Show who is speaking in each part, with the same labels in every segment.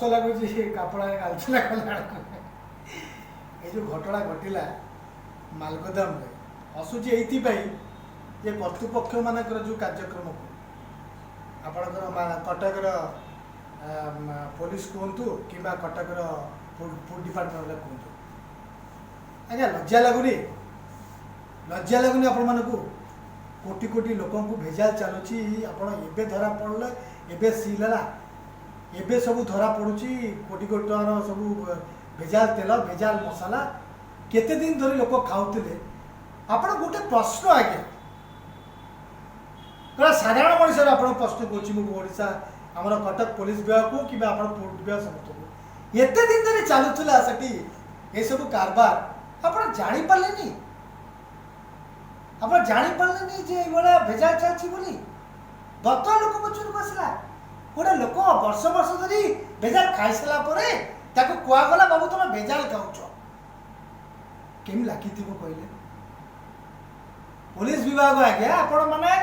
Speaker 1: लगुच कपड़ा गालचला कला ये जो घटना घटला मालगोदाम में हसुची ये कर्तृपक्ष मानकर जो कार्यक्रम को आपणकर कटकर पुलिस कहतु कि कटकर फूड डिपार्टमेंट कहतु आज्ञा लज्जा लगुनि आपण मानकू कोटी कोटी लोक भेजाल चलुची आपण एबे धरा पड़े एबे सील है एबे सब धरा पड़ुची कोटी कोटी टकर सब भेजाल तेल भेजाल मसाला केते दिन धरी लोक खाऊले आपण गोटे प्रश्न आज्ञा पूरा साधारण मनुष्य आप प्रश्न करूँ आमर कटक पुलिस विभाग को कि फूड विभाग समस्त को एत दिन धरी चलुला से सब कारबार आप जापारे आप जापारे जे ये भेजाल चलती बत लोक पचर को आसला गोटे लोक वर्ष वर्ष धरी भेजाल खाई सारापर कहगला बाबू तुम भेजाल खाऊच केमी लगी कहले पुलिस विभाग आज्ञा आपण मैंने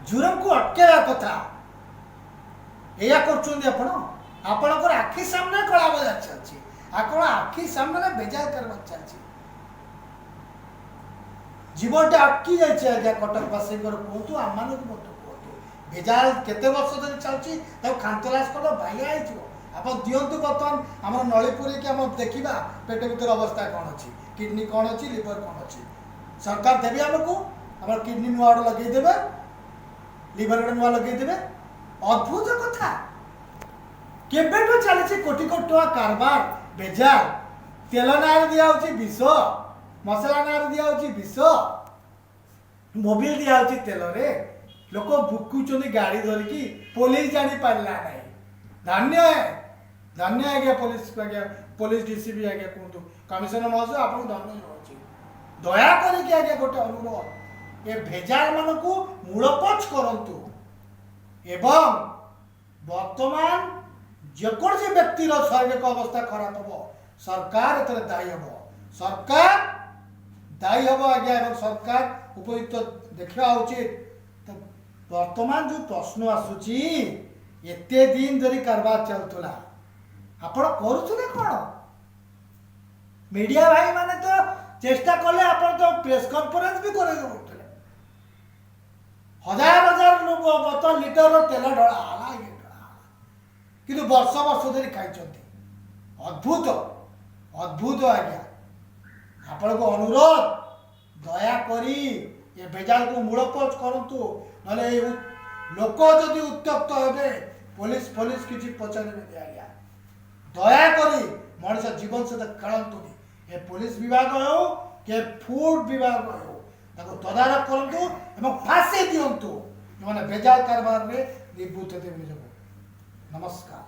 Speaker 1: जुर्म को अटकेला कथा या कर आखि सामने कला बजार चलती आपण आखि सामने बेजार करवा चलती जीवन अटकी जाए कटकवासी कहतु आम मान कहतु बेजार केते वर्ष धरी चलती खानतलाश कर बाह्या आप दिंतु बर्तमान आम नलीपुर कि आम देखा पेट भर अवस्था कौन अच्छी किडनी कौन अच्छी लिवर कौन अच्छी सरकार देवी आमको आम किडनी नुआ गोटे लगेदेवे लिवर गोटे नुआ लगेदेवे अद्भुत कथा केबेठू चली कोटी कोटी टका कारबार बेजार तेल ना दिया विष मसला ना दिया विष मोबिल दिया तेल रे लोक भुकुच गाड़ी धरिकी पुलिस जानी पारा नहीं धन्य है धन्य आज्ञा पुलिस डीसीपी आज्ञा कहतु कमिशनर महोदय आपको धन्य रही दया करिकी आज्ञा गोटे अनुरोध ये भेजाल मान को मूलपोच करंतु एवं वर्तमान जेकोसी व्यक्तिर शारीरिक अवस्था खराब हम सरकार एत दायी हम सरकार दायी हम आज्ञा सरकार उपयुक्त देखा उचित वर्तमान जो प्रश्न आसूची एते दिन धरी कारबार चलुला आपण करुले कौन मीडिया भाई माने तो चेष्टा कले आपण तो प्रेस कॉन्फ्रेंस भी करे हजार हजार बोतल लिटर तेल ढला कि वर्ष वर्ष धरी खाई अद्भुत अद्भुत आज्ञा आपण को अनुरोध दया करी ये भेजाल को मूलपोच करंतु नले लोक जदि उत्तप्त हे पुलिस पुलिस किसी पचारे आज्ञा दया करी मनुष्य जीवन सहित खेलतुनि ये पुलिस विभाग हो के फूड विभाग हो तदारख करंतु एवं फांसी दिंतु जो भेजाल कारबार में निवृत्त देव निजको नमस्कार।